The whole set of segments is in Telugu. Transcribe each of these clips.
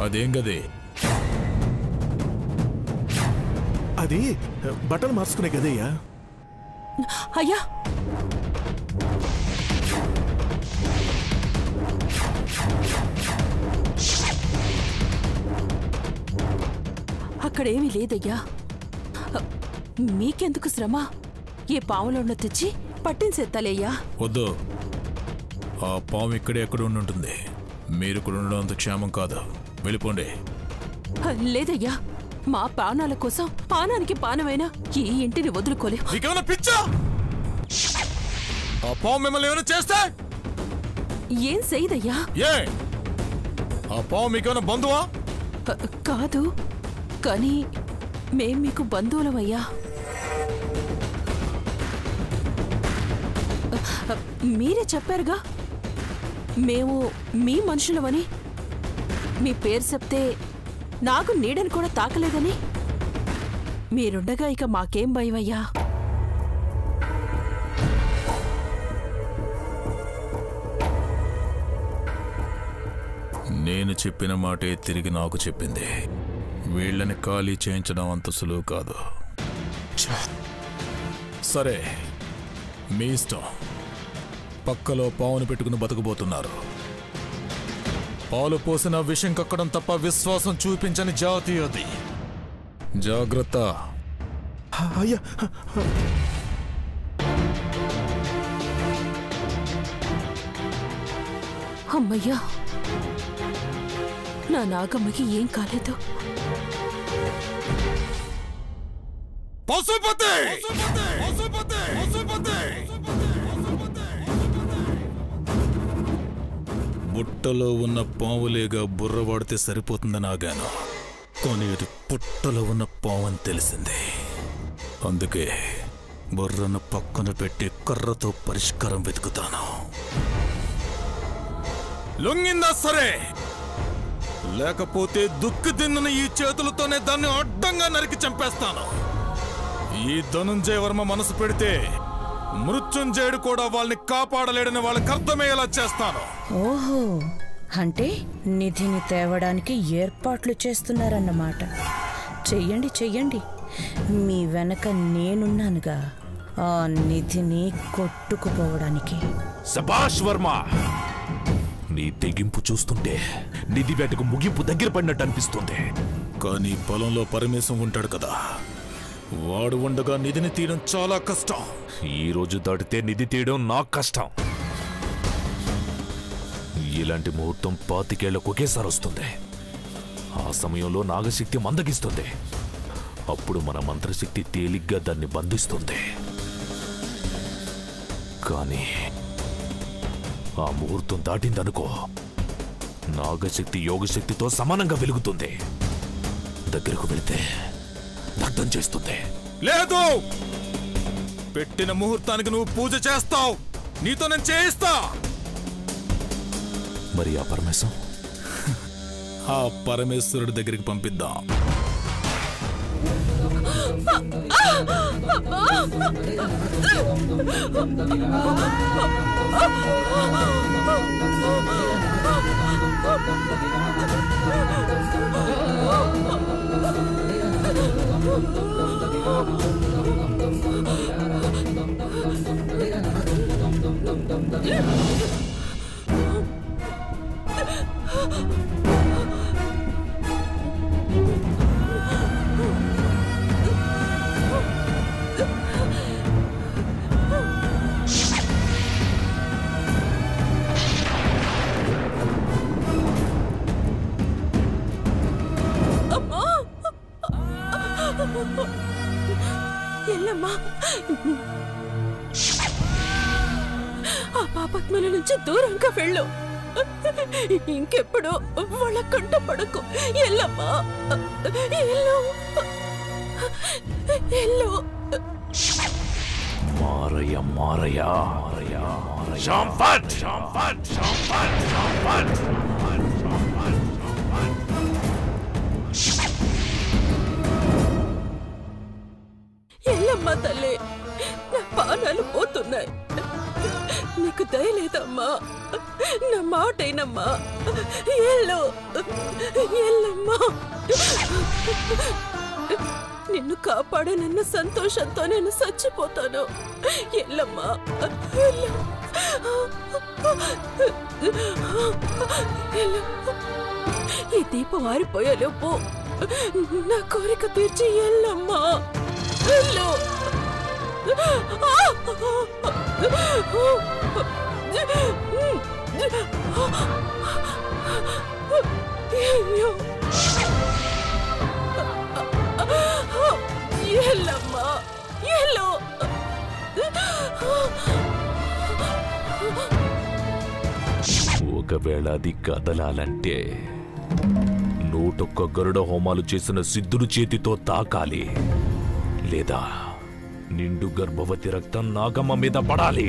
అదేం గదే? అది బట్టలు మార్చుకునే గదయ్యా. అయ్యా, అక్కడేమీ లేదయ్యా. మీకెందుకు శ్రమ? ఏ పాములోన్న తెచ్చి పట్టించేత్తాలయ్యా. వద్దు, ఆ పాము ఇక్కడే ఎక్కడ ఉంటుంది. మీరు ఇక్కడ ఉండడం అంత క్షేమం కాదు. వెళ్ళిపోండి. లేదయ్యా, మా ప్రాణాల కోసం పానానికి పానమైనా ఈ ఇంటిని వదులుకోలే. నీకేమైనా పిచ్చా? ఆ పాము మిమ్మల్ని ఏమైనా చేస్తే? ఏం చేయదయ్యా. ఏ ఆ పాము మీకేమైనా బంధువా? కాదు, కానీ మేం మీకు బంధువులమయ్యా. మీరే చెప్పారుగా మేము మీ మనుషులమని. మీ పేరు చెప్తే నాకు నీడని కూడా తాకలేదని. మీరుండగా ఇక మాకేం భయమయ్యా. నేను చెప్పిన మాటే తిరిగి నాకు చెప్పింది. వీళ్ళని ఖాళీ చేయించడం అంత సులువు కాదు. సరే, మీ ఇష్టం. పక్కలో పావును పెట్టుకుని బతకబోతున్నారు. పాలు పోసిన విషం కక్కడం తప్ప విశ్వాసం చూపించని జాతి అది. జాగ్రత్త. అయ్యా, అమ్మయ్యా, నా నాగమ్మకి ఏం కాలేదు. పశుపతి! బుట్టలో ఉన్న పావులేగా బుర్ర వాడితే సరిపోతుందని ఆగాను. కానీ అది పుట్టలో ఉన్న పావు అని తెలిసింది. అందుకే బుర్రను పక్కన పెట్టి కర్రతో పరిష్కారం వెతుకుతాను. లొంగిందా సరే, లేకపోతే దుక్కు తిన్న ఈ చేతులతోనే దాన్ని అడ్డంగా నరికి చంపేస్తాను. ఈ ధనుంజయ వర్మ మనసు పెడితే మృత్యుంజయుడు కూడా వాళ్ళని కాపాడలేడని వాళ్ళకి అర్థమయ్యేలా చేస్తాను. ఓహో, అంటే నిధిని తేవడానికి ఏర్పాట్లు చేస్తున్నారన్నమాట. చెయ్యండి చెయ్యండి, మీ వెనక నేనున్నానుగా ఆ నిధిని కొట్టుకుపోవడానికి. శభాష్ వర్మ, నీ తెగింపు చూస్తుంటే నిధి వేటకు ముగింపు దగ్గర పడినట్టు అనిపిస్తుంది. కానీ పొలంలో పరమేశం ఉంటాడు కదా, వాడు ఉండగా నిధిని తీయడం చాలా కష్టం. ఈ రోజు దాటితే నిధి తీయడం నాకు కష్టం. ఇలాంటి ముహూర్తం 25 ఏళ్లకు ఒకేసారి వస్తుంది. ఆ సమయంలో నాగశక్తి మందగిస్తుంది. అప్పుడు మన మంత్రశక్తి తేలిగ్గా దాన్ని బంధిస్తుంది. కానీ ఆ ముహూర్తం దాటిందనుకో, నాగశక్తి యోగశక్తితో సమానంగా వెలుగుతుంది. దగ్గరకు వెళితే దగ్ధం చేస్తుంది. లేదు, పెట్టిన ముహూర్తానికి నువ్వు పూజ చేస్తావు. నీతో నేను చేయిస్తా. మరి ఆ పరమేశం? ఆ పరమేశ్వరుడి దగ్గరికి పంపిద్దాం. ఎల్లమ్మా, ఆ పాపాత్మల నుంచి దూరంగా వెళ్ళు. ఇంకెప్పుడు వాళ్ళ కంట పడకు. ఎల్లమ్మా, ఎల్లు ఎల్లు. మారయ్య మారయ్య మారయ్య షాంపట్ షాంపట్ షాంపట్ షాంపట్. ఎల్లమ్మ తల్లి, నా పానాలు పోతున్నాయి. నీకు దయలేదమ్మా. నా మాటైనమ్మా. ఎల్లమ్మా. నిన్ను కాపాడనన్న సంతోషంతో నేను చచ్చిపోతాను. ఎల్లమ్మా. ఈ దీపం ఆరిపోయేలోపు నా కోరిక తీర్చి ఎల్లమ్మా. ఎల్లు. ఎల్లమ్మా. ఎల్లు. ఒకవేళ అది కదలాలంటే 101 గరుడ హోమాలు చేసిన సిద్ధుడు చేతితో తాకాలి, లేదా నిండు గర్భవతి రక్తం నాగమ్మ మీద పడాలి.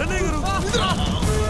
రండి